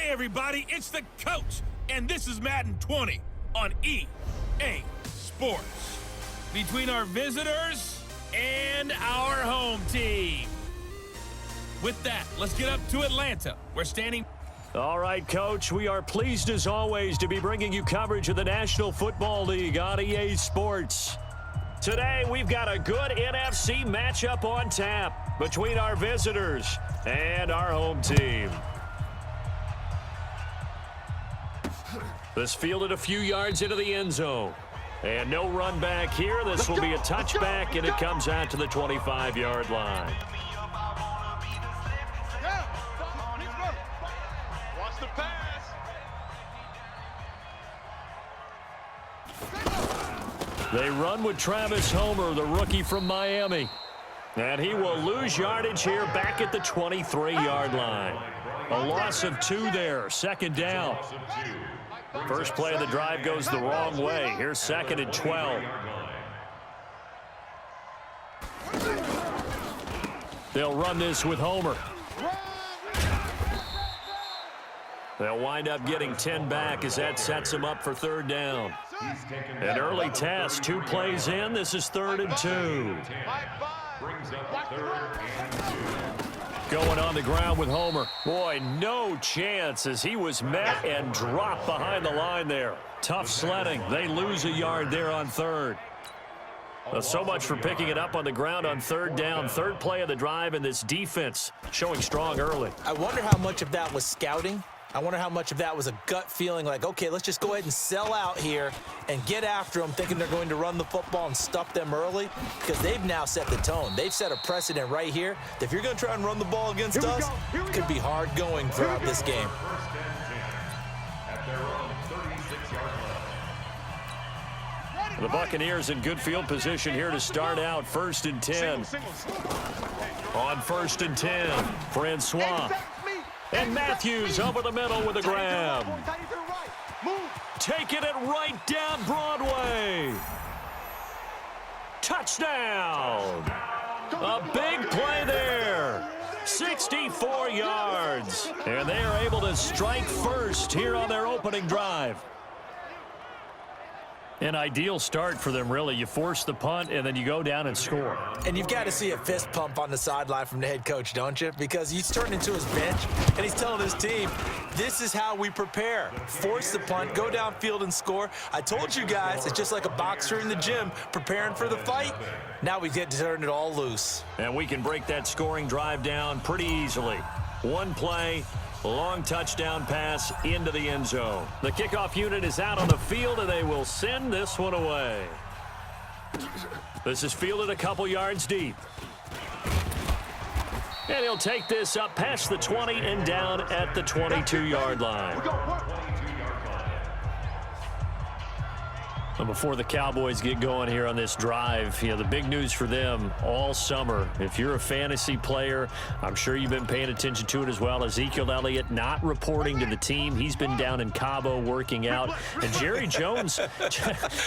Hey everybody, it's the coach, and this is Madden 20 on EA Sports. Between our visitors and our home team. With that, let's get up to Atlanta. We're standing. All right, Coach, we are pleased as always to be bringing you coverage of the National Football League on EA Sports. Today, we've got a good NFC matchup on tap between our visitors and our home team. This fielded a few yards into the end zone. And no run back here. This will be a touchback, and it comes out to the 25-yard line. Watch the pass. They run with Travis Homer, the rookie from Miami. And he will lose yardage here back at the 23-yard line. A loss of 2 there, second down. First play of the drive goes the wrong way. Here's second and 12. They'll run this with Homer. They'll wind up getting 10 back as that sets them up for third down. An early test, 2 plays in. This is 3rd and 2. Going on the ground with Homer. Boy, no chance as he was met and dropped behind the line there. Tough sledding. They lose a yard there on 3rd. So much for picking it up on the ground on 3rd down. 3rd play of the drive, and this defense showing strong early. I wonder how much of that was scouting. I wonder how much of that was a gut feeling like, okay, let's just go ahead and sell out here and get after them, thinking they're going to run the football and stuff them early, because they've now set the tone. They've set a precedent right here that if you're going to try and run the ball against us, it could be hard going throughout this game. The Buccaneers in good field position here to start out. 1st and 10. On 1st and 10, Francois. And Matthews over the middle with a grab. Taking it right down Broadway. Touchdown. A big play there. 64 yards. And they are able to strike first here on their opening drive. An ideal start for them, really. You force the punt, and then you go down and score. And you've got to see a fist pump on the sideline from the head coach, don't you? Because he's turned into his bench, and he's telling his team, this is how we prepare. Force the punt, go downfield and score. I told you guys, it's just like a boxer in the gym preparing for the fight. Now we get to turn it all loose. And we can break that scoring drive down pretty easily. 1 play. Long touchdown pass into the end zone. The kickoff unit is out on the field, and they will send this one away. This is fielded a couple yards deep. And he'll take this up past the 20 and down at the 22-yard line. And before the Cowboys get going here on this drive, the big news for them all summer, if you're a fantasy player, I'm sure you've been paying attention to it as well. Ezekiel Elliott not reporting to the team. He's been down in Cabo working out. And Jerry Jones,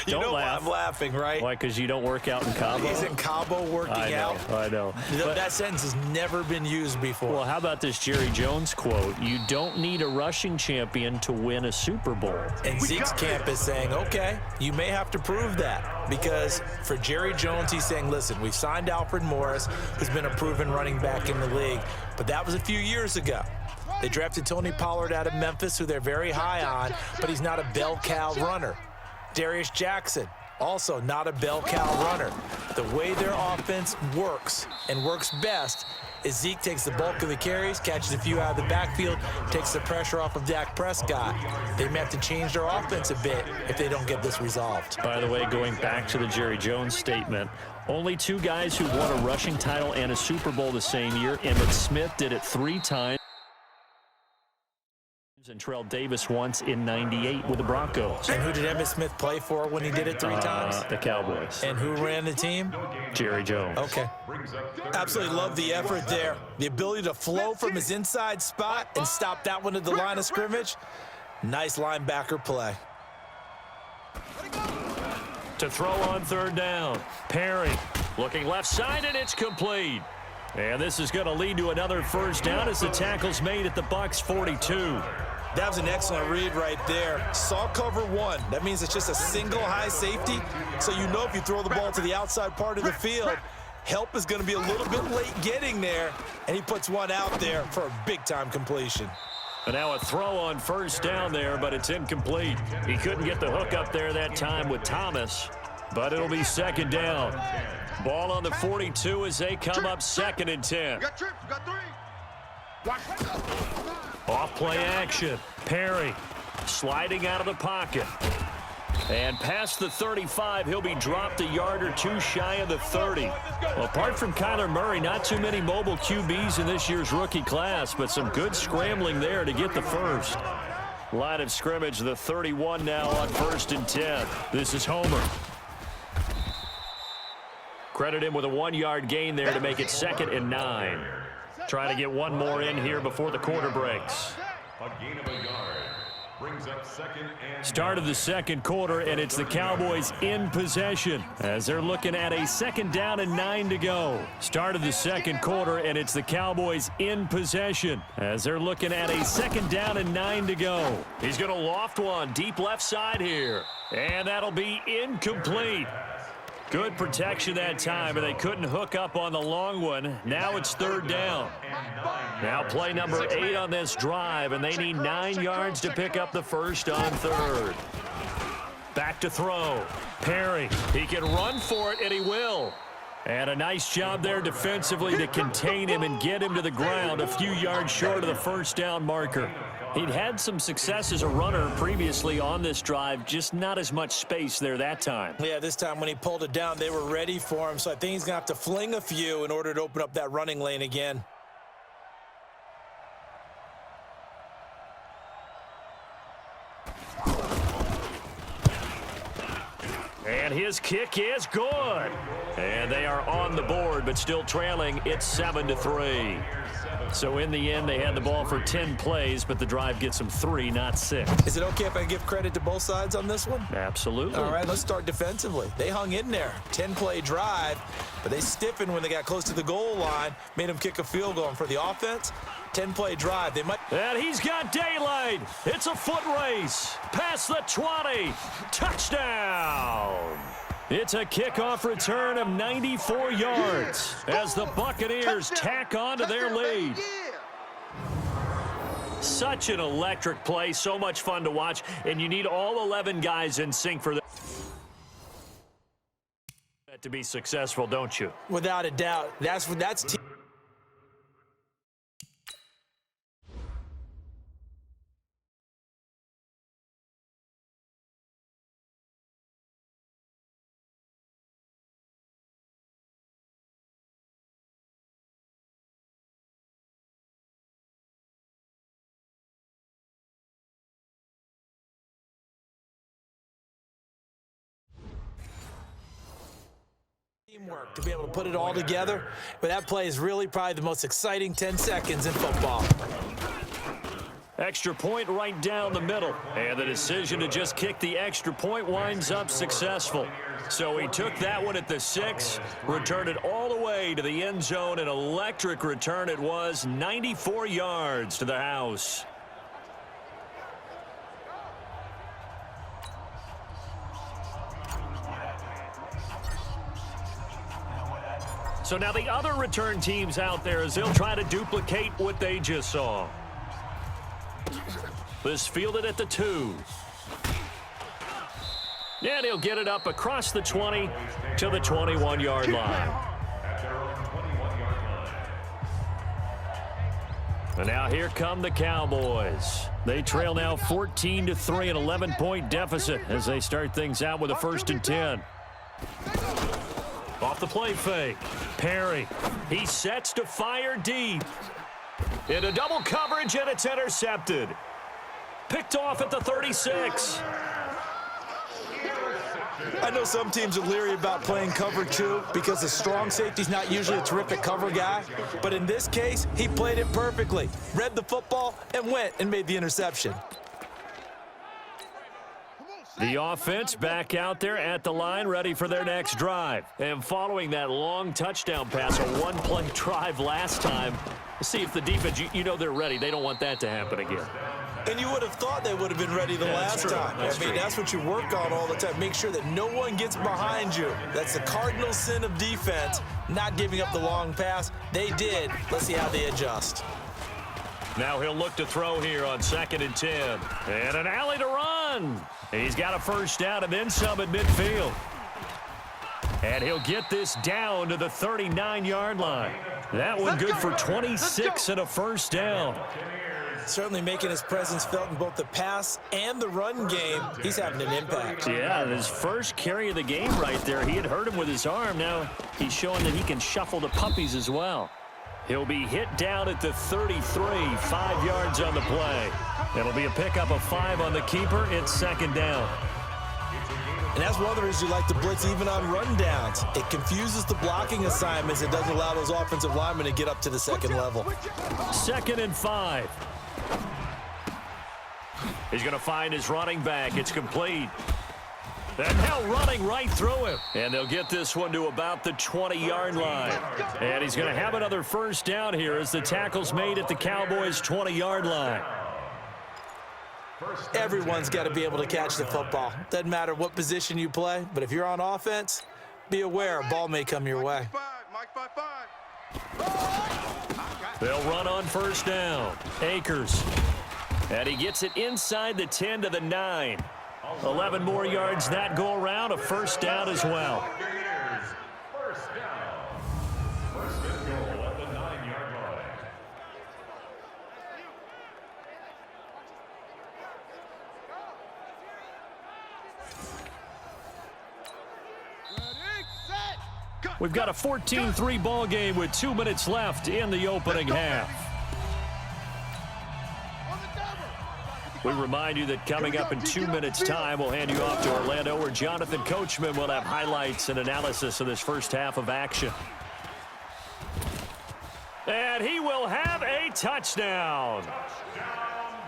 don't laugh. I'm laughing, right? Why, because you don't work out in Cabo? He's in Cabo working out. I know. But that sentence has never been used before. Well, how about this Jerry Jones quote? You don't need a rushing champion to win a Super Bowl. And Zeke's camp is saying, okay, you may have to prove that, because for Jerry Jones, he's saying, listen, we've signed Alfred Morris, who's been a proven running back in the league, but that was a few years ago. They drafted Tony Pollard out of Memphis, who they're very high on, but he's not a bell cow runner. Darius Jackson, also not a bell cow runner. The way their offense works and works best is Zeke takes the bulk of the carries, catches a few out of the backfield, takes the pressure off of Dak Prescott. They may have to change their offense a bit if they don't get this resolved. By the way, going back to the Jerry Jones statement, only 2 guys who won a rushing title and a Super Bowl the same year. Emmitt Smith did it 3 times. And Terrell Davis once in '98 with the Broncos. And who did Emmitt Smith play for when he did it 3 times? The Cowboys. And who ran the team? Jerry Jones. Okay. Absolutely love the effort there. The ability to flow from his inside spot and stop that one at the line of scrimmage. Nice linebacker play. To throw on 3rd down. Perry looking left side, and it's complete. And this is going to lead to another first down as the tackle's made at the Bucs 42. That was an excellent read right there. Saw cover one. That means it's just a single high safety. So you know if you throw the ball to the outside part of the field, help is going to be a little bit late getting there. And he puts one out there for a big-time completion. And now a throw on first down there, but it's incomplete. He couldn't get the hook up there that time with Thomas, but it'll be second down. Ball on the 42 as they come up 2nd and 10. Off play action. Perry sliding out of the pocket. And past the 35, he'll be dropped a yard or two shy of the 30. Well, apart from Kyler Murray, not too many mobile QBs in this year's rookie class, but some good scrambling there to get the first. Line of scrimmage, the 31 now on 1st and 10. This is Homer. Credit him with a 1-yard gain there to make it 2nd and 9. Trying to get one more in here before the quarter breaks. A gain of a yard. Brings up 2nd and Start of the second quarter, and it's the Cowboys in possession as they're looking at a 2nd down and 9 to go. Start of the second quarter, and it's the Cowboys in possession as they're looking at a 2nd down and 9 to go. He's going to loft one deep left side here, and that'll be incomplete. Good protection that time, and they couldn't hook up on the long one. Now it's 3rd down. Now play number 8 on this drive, and they need 9 yards to pick up the first on 3rd. Back to throw. Perry, he can run for it, and he will. And a nice job there defensively to contain him and get him to the ground a few yards short of the first down marker. He'd had some success as a runner previously on this drive, just not as much space there that time. Yeah, this time when he pulled it down, they were ready for him, so I think he's going to have to fling a few in order to open up that running lane again. And his kick is good. And they are on the board, but still trailing. It's 7-3. So in the end, they had the ball for 10 plays, but the drive gets them 3, not 6. Is it okay if I give credit to both sides on this one? Absolutely. All right, let's start defensively. They hung in there. 10-play drive, but they stiffened when they got close to the goal line, made them kick a field goal. And for the offense, 10-play drive. They might. And he's got daylight. It's a foot race. Past the 20. Touchdown. It's a kickoff return of 94 yards as the Buccaneers tack on to their lead. Such an electric play, so much fun to watch, and you need all 11 guys in sync for that to be successful, don't you? Without a doubt. That's teamwork to be able to put it all together. But that play is really probably the most exciting 10 seconds in football. Extra point right down the middle. And the decision to just kick the extra point winds up successful. So he took that one at the 6, returned it all the way to the end zone. An electric return it was, 94 yards to the house. So now the other return teams out there as they'll try to duplicate what they just saw. This fielded at the 2. And he'll get it up across the 20 to the 21-yard line. And now here come the Cowboys. They trail now 14-3, an 11-point deficit as they start things out with a 1st and 10. Off the play fake. Perry. He sets to fire deep. Into double coverage, and it's intercepted. Picked off at the 36. I know some teams are leery about playing cover 2 because the strong safety's not usually a terrific cover guy. But in this case, he played it perfectly. Read the football and went and made the interception. The offense back out there at the line, ready for their next drive. And following that long touchdown pass, a one-play drive last time, see if the defense, you know they're ready. They don't want that to happen again. And you would have thought they would have been ready the last time. That's what you work on all the time. Make sure that no one gets behind you. That's the cardinal sin of defense, not giving up the long pass. They did. Let's see how they adjust. Now he'll look to throw here on 2nd and 10. And an alley to run. He's got a first down and then some at midfield. And he'll get this down to the 39-yard line. That one good for 26 and a first down. Certainly making his presence felt in both the pass and the run game. He's having an impact. Yeah, his first carry of the game right there. He had hurt him with his arm. Now he's showing that he can shuffle the puppies as well. He'll be hit down at the 33, 5 yards on the play. It'll be a pickup of 5 on the keeper. It's 2nd down. And that's one of the reasons you like to blitz even on rundowns. It confuses the blocking assignments. It doesn't allow those offensive linemen to get up to the second level. 2nd and 5. He's going to find his running back. It's complete. And now running right through him. And they'll get this one to about the 20-yard line. And he's going to have another first down here as the tackle's made at the Cowboys' 20-yard line. Everyone's got to be able to catch the football. Doesn't matter what position you play, but if you're on offense, be aware a ball may come your way. They'll run on first down. Akers. And he gets it inside the 10 to the 9. 11 more yards that go around, a first down as well. First down. First and goal at the 9-yard line. We've got a 14-3 ball game with 2 minutes left in the opening half. We remind you that coming up in 2 minutes' time, we'll hand you off to Orlando, where Jonathan Coachman will have highlights and analysis of this first half of action. And he will have a touchdown.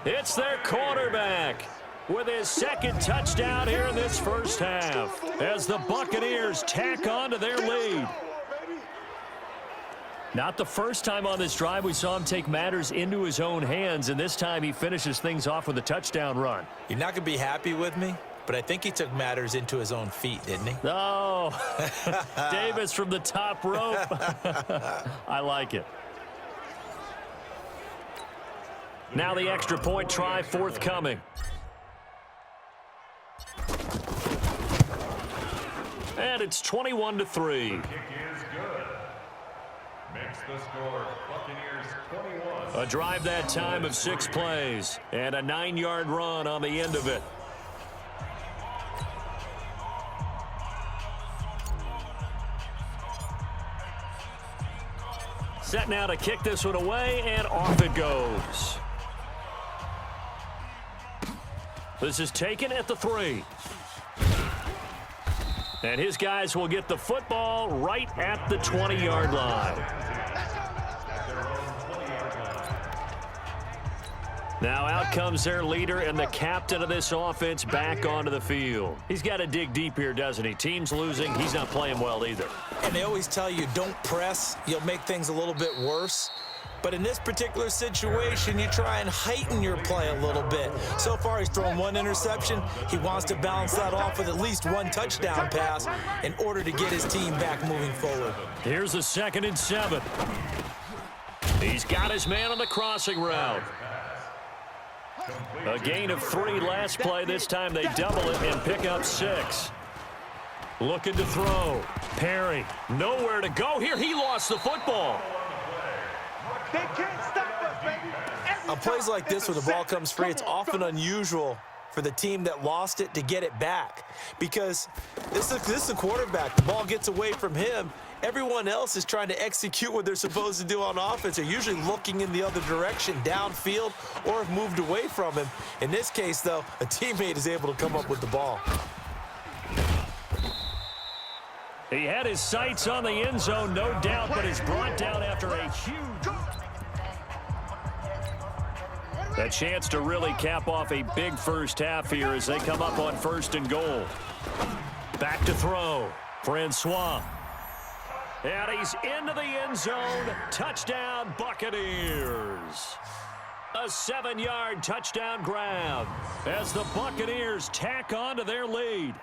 It's their quarterback with his 2nd touchdown here in this first half as the Buccaneers tack on to their lead. Not the first time on this drive we saw him take matters into his own hands, and this time he finishes things off with a touchdown run. You're not going to be happy with me, but I think he took matters into his own feet, didn't he? Oh, Davis from the top rope. I like it. Now the extra point try forthcoming. And it's 21-3. Makes the score, Buccaneers 21. A drive that time of 6 plays and a 9-yard run on the end of it. Set now to kick this one away, and off it goes. This is taken at the 3. And his guys will get the football right at the 20-yard line. Now out comes their leader and the captain of this offense back onto the field. He's got to dig deep here, doesn't he? Team's losing. He's not playing well either. And they always tell you, don't press. You'll make things a little bit worse. But in this particular situation, you try and heighten your play a little bit. So far, he's thrown 1 interception. He wants to balance that off with at least 1 touchdown pass in order to get his team back moving forward. Here's a 2nd and 7. He's got his man on the crossing route. A gain of 3 last play. This time they double it and pick up 6. Looking to throw. Perry, nowhere to go here. He lost the football. They can't stop us, baby. On plays like this where the ball comes free, it's often unusual for the team that lost it to get it back, because this is the quarterback. The ball gets away from him. Everyone else is trying to execute what they're supposed to do on offense. They're usually looking in the other direction, downfield, or have moved away from him. In this case, though, a teammate is able to come up with the ball. He had his sights on the end zone, no doubt, but is brought down after a huge... A chance to really cap off a big first half here as they come up on 1st and goal. Back to throw. Francois. And he's into the end zone. Touchdown, Buccaneers. A 7-yard touchdown grab as the Buccaneers tack on to their lead.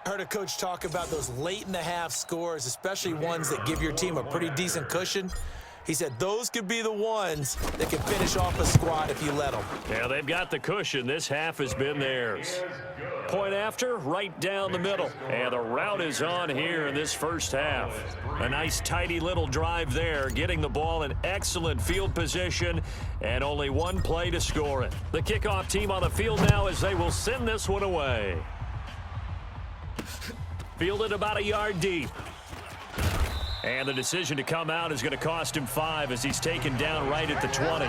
I heard a coach talk about those late-in-the-half scores, especially ones that give your team a pretty decent cushion. He said those could be the ones that can finish off a squad if you let them. Yeah, they've got the cushion. This half has been theirs. Point after, right down the middle. And the route is on here in this first half. A nice, tidy little drive there, getting the ball in excellent field position, and only one play to score it. The kickoff team on the field now as they will send this one away. Fielded about a yard deep. And the decision to come out is going to cost him 5 as he's taken down right at the 20.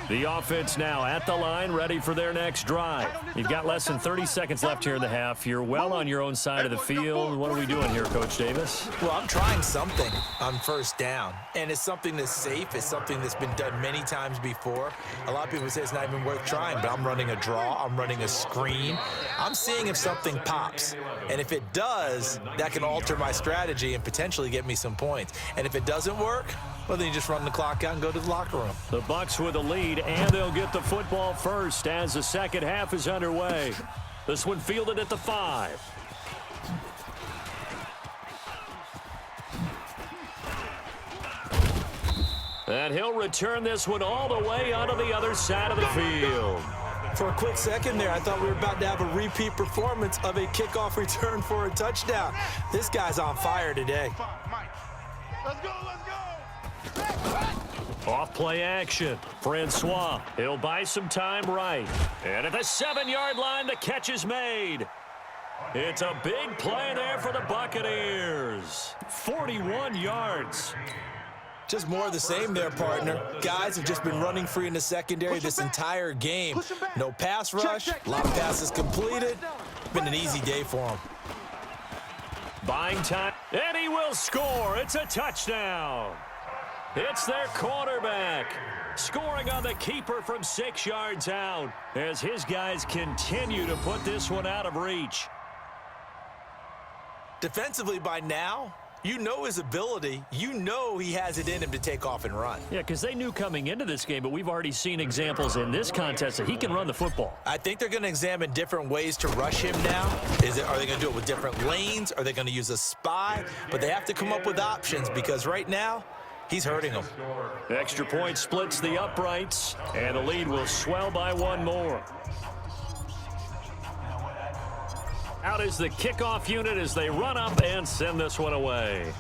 The offense now at the line, ready for their next drive. You've got less than 30 seconds left here in the half. You're well on your own side of the field. What are we doing here, Coach Davis? Well, I'm trying something on 1st down, and it's something that's safe. It's something that's been done many times before. A lot of people say it's not even worth trying, but I'm running a draw. I'm running a screen. I'm seeing if something pops, and if it does, that can alter my strategy and potentially get me some points. And if it doesn't work, well, then you just run the clock out and go to the locker room. The Bucs with a lead, and they'll get the football first as the second half is underway. This one fielded at the 5. And he'll return this one all the way onto the other side of the field. For a quick second there, I thought we were about to have a repeat performance of a kickoff return for a touchdown. This guy's on fire today. Let's go, let's go. Off play action. Francois. He'll buy some time right. And at the 7-yard line, the catch is made. It's a big play there for the Buccaneers. 41 yards. Just more of the same there, partner. Guys have just been running free in the secondary this entire game. No pass rush, a lot of passes completed. Been an easy day for them. Buying time, and he will score. It's a touchdown. It's their quarterback scoring on the keeper from 6 yards out as his guys continue to put this one out of reach. Defensively by now, you know his ability. You know he has it in him to take off and run. Yeah, because they knew coming into this game, but we've already seen examples in this contest that he can run the football. I think they're going to examine different ways to rush him now. Are they going to do it with different lanes? Are they going to use a spy? But they have to come up with options because right now, he's hurting them. Extra point splits the uprights, and the lead will swell by one more. Out is the kickoff unit as they run up and send this one away.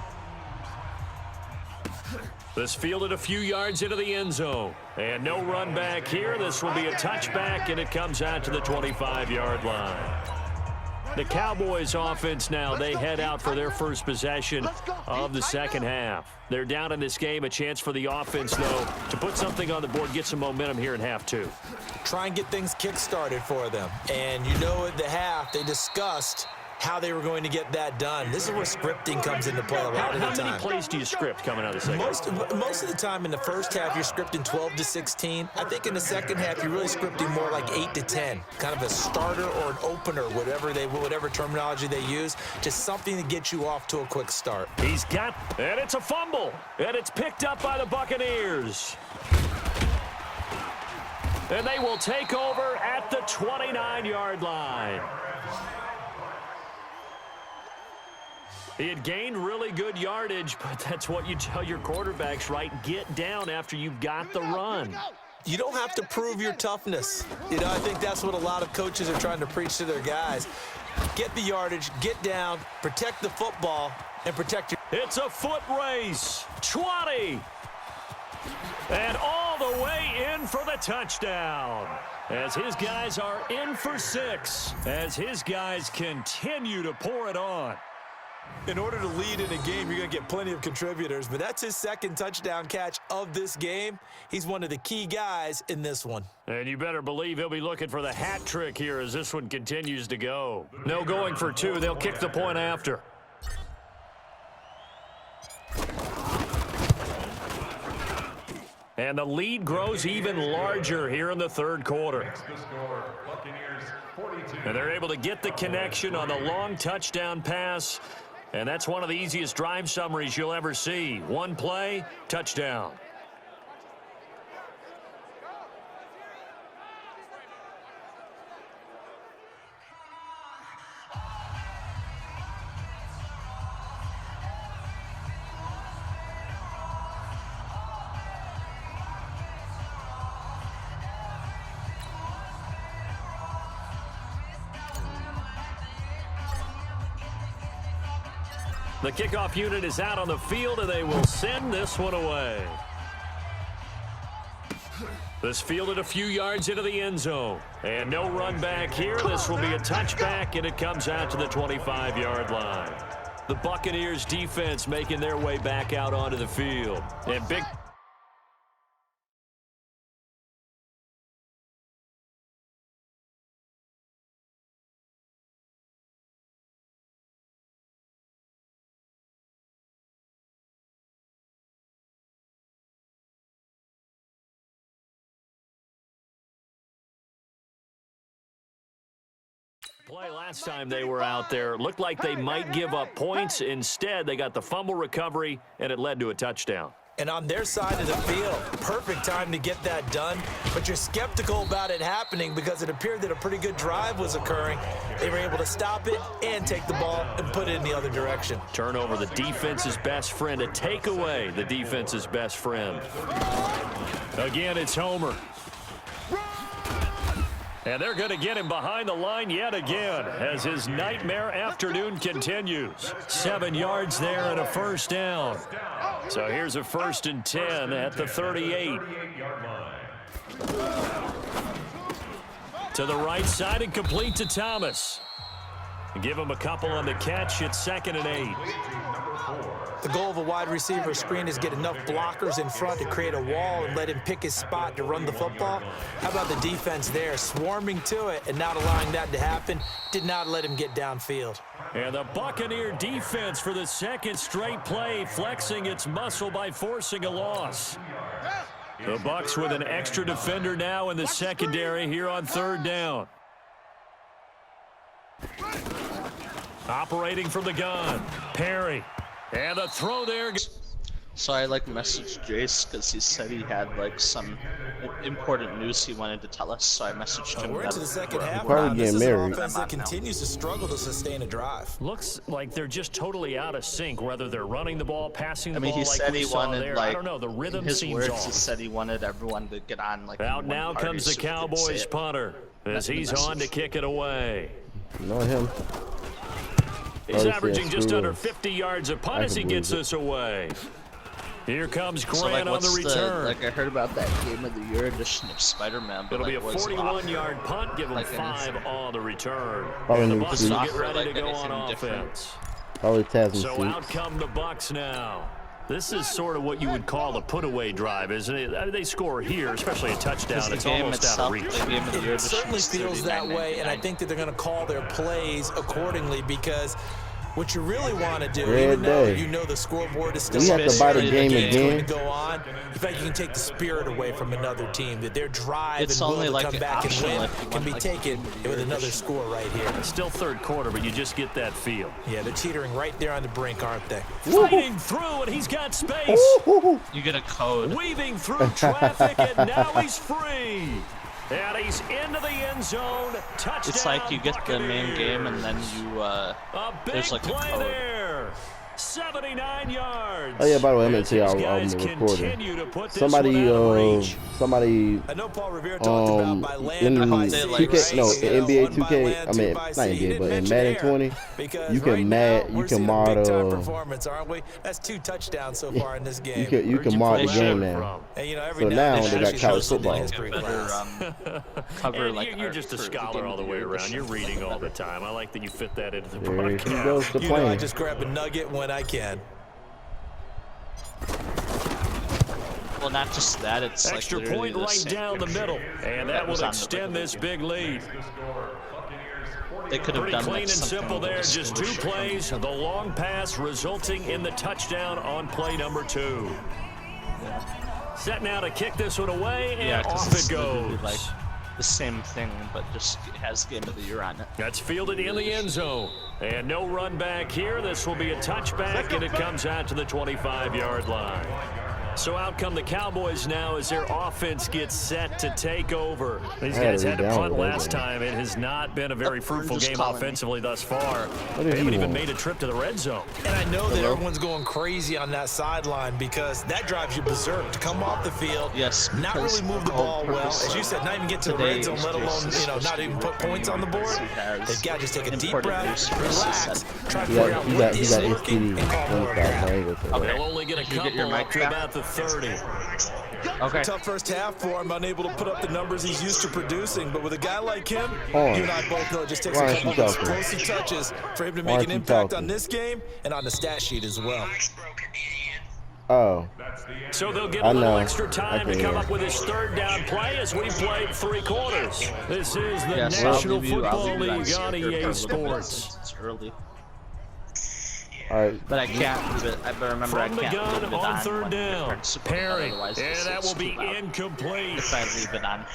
This fielded a few yards into the end zone. And no run back here. This will be a touchback, and it comes out to the 25-yard line. The Cowboys offense now, they head out for their first possession of the second half. They're down in this game. A chance for the offense, though, to put something on the board, get some momentum here in half 2. Try and get things kick-started for them. And you know at the half, they discussed how they were going to get that done. This is where scripting comes into play a lot of the time. How many plays do you script coming out of the second half? Most of the time in the first half, you're scripting 12 to 16. I think in the second half, you're really scripting more like 8 to 10. Kind of a starter or an opener, whatever terminology they use. Just something to get you off to a quick start. He's got, and it's a fumble. And it's picked up by the Buccaneers. And they will take over at the 29-yard line. He had gained really good yardage, but that's what you tell your quarterbacks, right? Get down after you've got the run. You don't have to prove your toughness. You know, I think that's what a lot of coaches are trying to preach to their guys. Get the yardage, get down, protect the football, and protect your... It's a foot race. 20. And all the way in for the touchdown. As his guys are in for 6. As his guys continue to pour it on. In order to lead in a game, you're going to get plenty of contributors, but that's his second touchdown catch of this game. He's one of the key guys in this one. And you better believe he'll be looking for the hat trick here as this one continues to go. No going for 2. They'll kick the point after. And the lead grows even larger here in the third quarter. And they're able to get the connection on the long touchdown pass. And that's one of the easiest drive summaries you'll ever see. One play, touchdown. The kickoff unit is out on the field, and they will send this one away. This fielded a few yards into the end zone. And no run back here. This will be a touchback, and it comes out to the 25-yard line. The Buccaneers defense making their way back out onto the field. And big... play last time they were out there. Looked like they might give up points. Instead, they got the fumble recovery, and it led to a touchdown. And on their side of the field, perfect time to get that done. But you're skeptical about it happening because it appeared that a pretty good drive was occurring. They were able to stop it and take the ball and put it in the other direction. Turnover, the defense's best friend. A takeaway, the defense's best friend. Again, it's Homer. And they're going to get him behind the line yet again as his nightmare afternoon continues. 7 yards there and a first down. So here's a 1st and 10 at the 38. To the right side and complete to Thomas. Give him a couple on the catch. It's 2nd and 8. The goal of a wide receiver screen is get enough blockers in front to create a wall and let him pick his spot to run the football. How about the defense there, swarming to it and not allowing that to happen? Did not let him get downfield. And the Buccaneer defense for the second straight play, flexing its muscle by forcing a loss. The Bucs with an extra defender now in the secondary here on 3rd down. Operating from the gun, Perry. And a throw there. So I messaged Jace because he said he had some important news he wanted to tell us. So I messaged him. We're into the second half. Probably This getting is an married. offense that continues to struggle to sustain a drive. Looks like they're just totally out of sync, whether they're running the ball, passing the ball he like said we he saw wanted there. I don't know, the rhythm in his seems words, off. he said he wanted everyone to get on Out now comes the Cowboys punter as he's on to kick it away. Not him. He's Oh, averaging yeah, just screw under him. 50 yards a punt I as he can gets believe it. this away. Here comes So Grant on the what's return. I heard about that Game of the Year edition of Spider-Man. But It'll be a what's 41-yard punt. Give him Like 5 on the return. Probably And the new Bucs seats. will get ready to Like go anything on different. offense. Probably Tasman So out seats. come the Bucs now. This is sort of what you would call a put-away drive, isn't it? I mean, they score here, especially a touchdown. the It's game almost out of itself, reach. the Game of the Year It edition certainly is feels that way, and I $39.99. think that they're going to call their plays accordingly because what you really want to do, Red even though day. you know the scoreboard is still We have to buy the Basically, game the game's going again. to go on. In fact, you can take the spirit away from another team, that their drive It's and will only to like come an back and optional win if you can want, be like, taken Game of the with Year another edition. score right here. It's still third quarter, but you just get that feel. Yeah, they're teetering right there on the brink, aren't they? Fighting through, and he's got space. You get a code. Weaving through traffic, and now he's free. And he's into the end zone. Touchdown, It's like you get the main game and then Buccaneers. you A big there's like a play code. there. 79 yards. Oh yeah, by the way, I'm gonna As tell you these I'm guys recording. continue to put this Somebody, one out of reach. somebody, I know Paul Revere talked about by land in or by They sea, like 2K, no, right? in NBA One by 2K, land, I two mean, by not sea. He NBA, didn't but in mention Madden air, 20, because you can right mad- now, you we're can seeing a mod, big-time performance, aren't we? That's 2 touchdowns so far in this game. you can Where'd mod the pull game that now. from? And, you know, every So now now and they then got she's college listening to football. history better class. cover And like you're art just a for the scholar Game all of the way Year around. edition. You're reading all the time. I like that you fit that into the There he broadcast. goes to You know, I playing. just grab a nugget when I can. Well, not just that. It's Extra like literally point the right same down the picture middle. And that was will on the extend this big lead. They could have Pretty done clean like and something simple there. Just 2 distinguishing. plays. The long pass resulting in the touchdown on play number 2. Set now to kick this one away, and Yeah, 'cause off it's it literally goes. like the same thing, but just it has Game of the Year on it. That's fielded in the end zone. And no run back here. This will be a touchback, and it comes out to the 25-yard line. So out come the Cowboys now as their offense gets set to take over. These guys had to punt last time. It has not been a very fruitful game offensively thus far. They haven't even made a trip to the red zone. And I know that everyone's going crazy on that sideline because that drives you berserk to come off the field, not really move the ball well. As you said, not even get to the red zone, let alone, not even put points on the board. They've got to just take a deep breath, relax, try to figure out what is working, and call more back. They'll only get a couple up to about the 30. Okay. Tough first half for him, unable to put up the numbers he's used to producing. But with a guy like him, you and I both know it just takes a couple of explosive touches for him to make an impact on this game and on the stat sheet as well. Oh. So they'll get a little extra time to come up with his third down play as we played 3 quarters. This is the National Football League on EA Sports. It's early. All right. But I can't leave it. I better remember From I can't the gun leave it on third when down. Parents Perry, otherwise and it's that will be too loud incomplete. if I leave it on.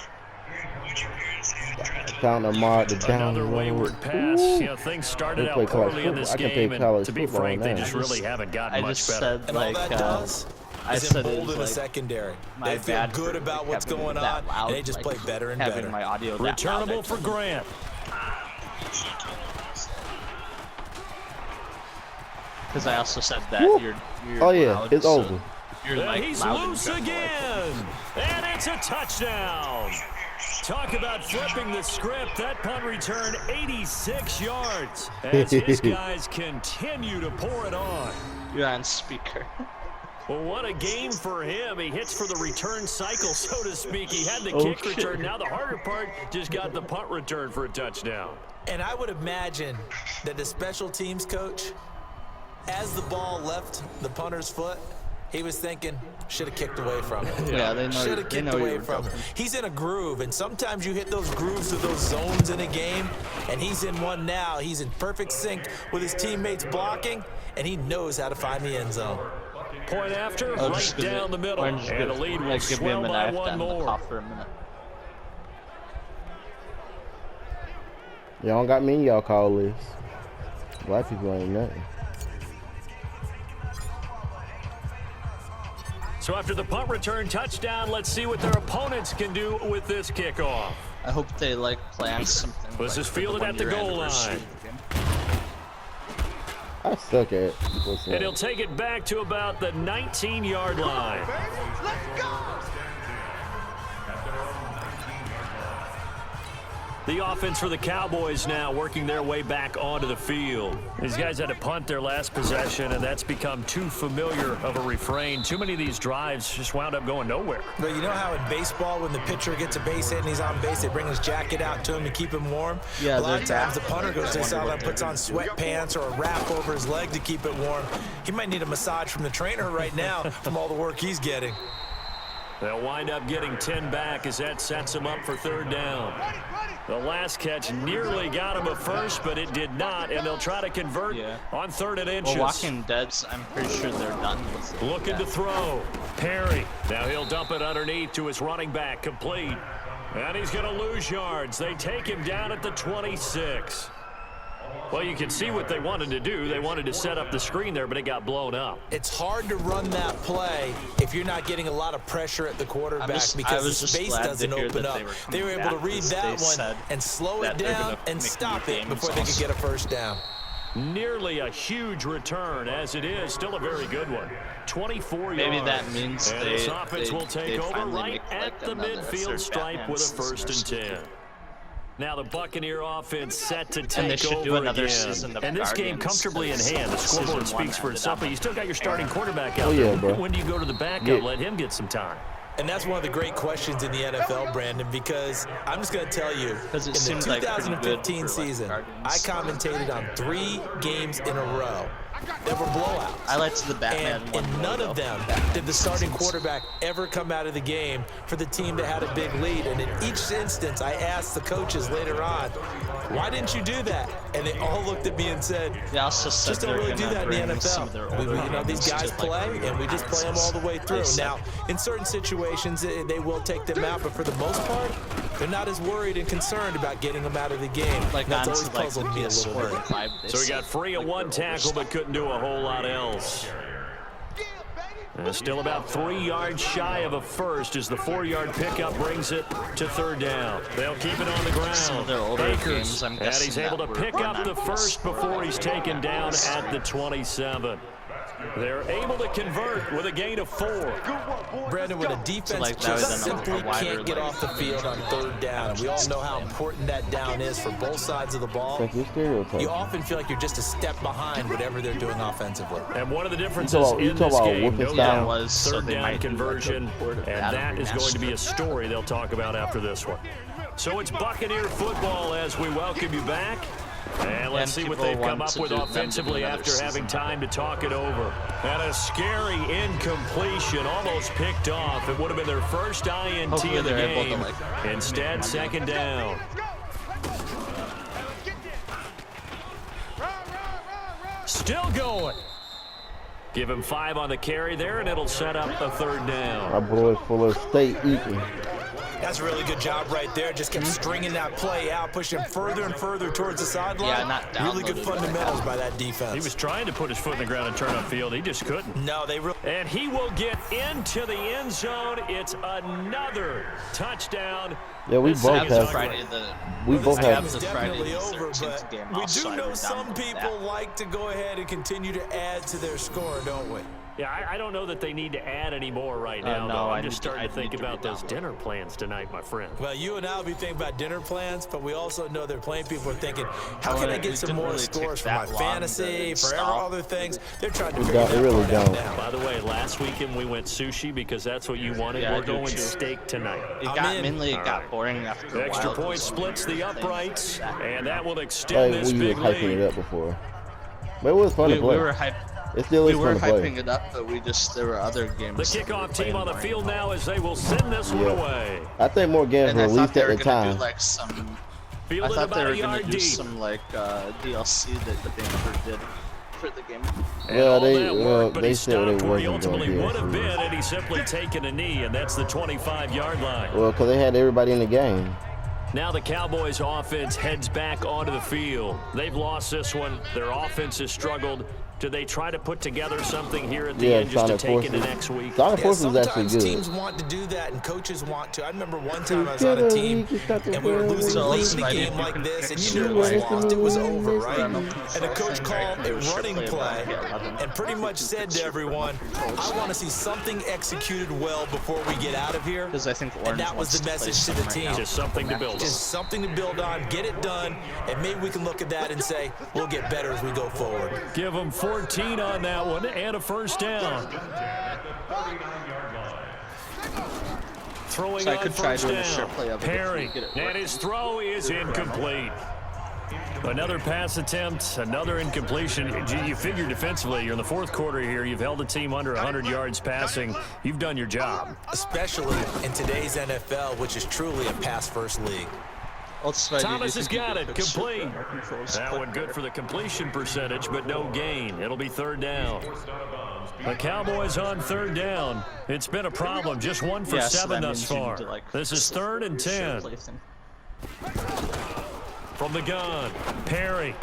Found a mark the down Another low. wayward pass. Things started out poorly in this game, and to be frank, they just really haven't gotten I much just better. said, And all like, that does is embolden the secondary. They feel good about what's going on, and they just play better and better. My audio Returnable for Grant. Because I also said that you're Oh, yeah, loud, it's so over. You're like He's loud and loose gentle, again, and it's a touchdown. Talk about flipping the script. That punt return 86 yards as his guys continue to pour it on. You're on speaker. Well, what a game for him. He hits for the return cycle, so to speak. He had the kick return. Now the harder part, just got the punt return for a touchdown. And I would imagine that the special teams coach, as the ball left the punter's foot, he was thinking, should have kicked away from it. Yeah, they know. Should have kicked away from it. He's in a groove, and sometimes you hit those grooves of those zones in a game, and he's in one now. He's in perfect sync with his teammates blocking, and he knows how to find the end zone. Point after, right down the middle, and the lead will swell by one more. Y'all don't got me in y'all call list. Black people ain't nothing. So after the punt return touchdown, let's see what their opponents can do with this kickoff. I hope they plan something. This is fielded at the goal line. I suck at And he'll take it back to about the 19-yard line. Let's go! The offense for the Cowboys now working their way back onto the field. These guys had to punt their last possession, and that's become too familiar of a refrain. Too many of these drives just wound up going nowhere. But you know how in baseball, when the pitcher gets a base hit and he's on base, they bring his jacket out to him to keep him warm? Yeah, a lot of times the punter goes to the sideline, puts on sweatpants or a wrap over his leg to keep it warm. He might need a massage from the trainer right now from all the work he's getting. They'll wind up getting 10 back as that sets them up for third down. The last catch nearly got him a first, but it did not, and they'll try to convert on third and inches. Well, Walking Dead's, I'm pretty sure they're done with it. Looking to throw. Perry. Now he'll dump it underneath to his running back, complete. And he's going to lose yards. They take him down at the 26. Well, you can see what they wanted to do. They wanted to set up the screen there, but it got blown up. It's hard to run that play if you're not getting a lot of pressure at the quarterback because the space doesn't open up. They were able to read that one and slow it down and stop it before they could get a first down. Nearly a huge return, as it is. Still a very good one. 24 yards. Maybe that means and this offense will take over right at the midfield stripe with a 1st and 10. Now the Buccaneer offense set to take over again. And this game comfortably in hand. The scoreboard speaks for itself, but you still got your starting quarterback out there. Bro. When do you go to the backup? Let him get some time. And that's one of the great questions in the NFL, Brandon, because I'm just going to tell you, in the 2015 season, I commentated on 3 games in a row. They were blowouts. I liked the Batman and one. In none of them did the starting quarterback ever come out of the game for the team that had a big lead. And in each instance, I asked the coaches later on, why didn't you do that? And they all looked at me and said, They also said just don't really do that in the NFL. These guys play, and we just play them all the way through. Now, in certain situations, they will take them out, but for the most part, they're not as worried and concerned about getting them out of the game. Like, that's always puzzled me a little bit. So he got free of one tackle, but couldn't do a whole lot else. And still about 3 yards shy of a first as the 4-yard pickup brings it to third down. They'll keep it on the ground. Akers, and he's able to pick up the first before he's taken down at the 27. They're able to convert with a gain of 4. Brandon, when a defense just simply can't get off the field on third down, and we all know how important that down is for both sides of the ball, you often feel like you're just a step behind whatever they're doing offensively. And one of the differences in this game, no doubt, was third down conversion, and that is going to be a story they'll talk about after this one. So it's Buccaneer football as we welcome you back. And let's see what they've come up with offensively after having time to talk it over. And a scary incompletion, almost picked off. It would have been their first INT of the game. Instead, second down. Still going. Give him 5 on the carry there, and it'll set up a third down. Our boys full of state eating. That's a really good job right there. Just kept stringing that play out, pushing further and further towards the sideline. Yeah, not really good fundamentals by that defense. He was trying to put his foot in the ground and turn upfield. He just couldn't. No, they really. And he will get into the end zone. It's another touchdown. Yeah, we both have. We both have. It's definitely over, but we do know some people like to go ahead and continue to add to their score, don't we? Yeah, I don't know that they need to add any more right now, no, though. I'm just starting to think about those dinner plans tonight, my friend. Well, you and I will be thinking about dinner plans, but we also know their playing people are thinking, how can I get some more scores for my fantasy, for other things? They're trying to figure that really don't. By the way, last weekend we went sushi because that's what you wanted. We're going steak tonight. It got boring after a while. Extra point splits the uprights, and that will extend this big lead. We were hyping it up before. But it was fun to play. We were hyping. We were hyping it up, but there were other games. The kickoff team on the field now as they will send this one away. I think more games were released at the time. I thought they were going to do some DLC that they never did for the game. They said they wasn't going to would have been had he simply taken a knee, and that's the 25-yard line. Well, because they had everybody in the game. Now the Cowboys offense heads back onto the field. They've lost this one. Their offense has struggled. Do they try to put together something here at the end just to take into next week? Sometimes teams want to do that and coaches want to. I remember one time I was on a team and we were losing late in a game like this, and you knew it was lost. It was over, right? And the coach called a running play and pretty much said to everyone, I want to see something executed well before we get out of here. And that was the message to the team. Just something to build on. Just something to build on, get it done, and maybe we can look at that and say, we'll get better as we go forward. Give them 14 on that one and a first down. Throwing on first down. Perry, and his throw is incomplete. Another pass attempt, another incompletion. You figure defensively, you're in the fourth quarter here. You've held the team under 100 yards passing. You've done your job. Especially in today's NFL, which is truly a pass-first league. Thomas has got it, complete. That one good for the completion percentage, but no gain. It'll be third down. The Cowboys on third down. It's been a problem, just 1 for 7 thus far. This is 3rd and 10. From the gun, Perry.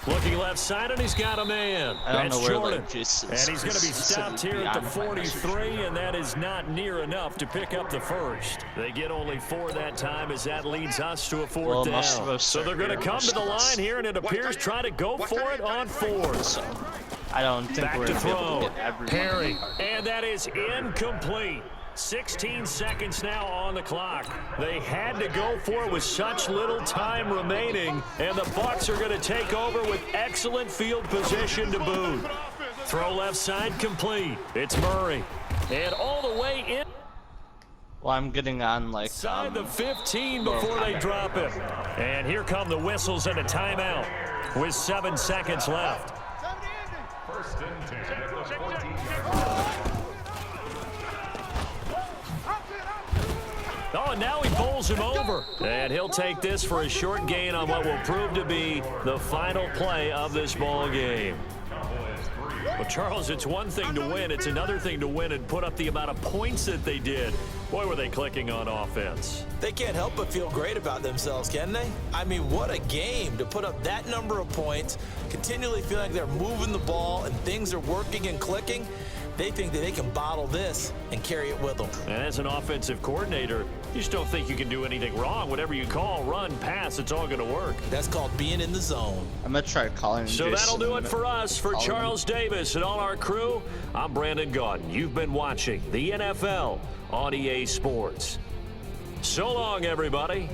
Looking left side, and he's got a man. That's Jordan. And he's going to be stopped here at the 43, and that is not near enough to pick up the first. They get only 4 that time as that leads us to a 4th down. So they're going to come to the line here, and it appears try to go for it on 4th. I don't think back we're to throw. able to get everyone. Perry, and that is incomplete. 16 seconds now on the clock. They had to go for it with such little time remaining, and the Bucs are going to take over with excellent field position to boot. Throw left side complete. It's Murray, and all the way in. Well, I'm getting on like side the 15 before they drop it. And here come the whistles and a timeout with 7 seconds left. First and 10 at the 20-yard line. Oh, and now he bowls him over. And he'll take this for a short gain on what will prove to be the final play of this ball game. Well, Charles, it's one thing to win. It's another thing to win and put up the amount of points that they did. Boy, were they clicking on offense. They can't help but feel great about themselves, can they? I mean, what a game to put up that number of points, continually feeling like they're moving the ball and things are working and clicking. They think that they can bottle this and carry it with them. And as an offensive coordinator, you just don't think you can do anything wrong. Whatever you call, run, pass, it's all going to work. That's called being in the zone. I'm going to try calling him So Jason that'll do it for us. For Charles Davis and all our crew, I'm Brandon Gaudin. You've been watching the NFL on EA Sports. So long, everybody.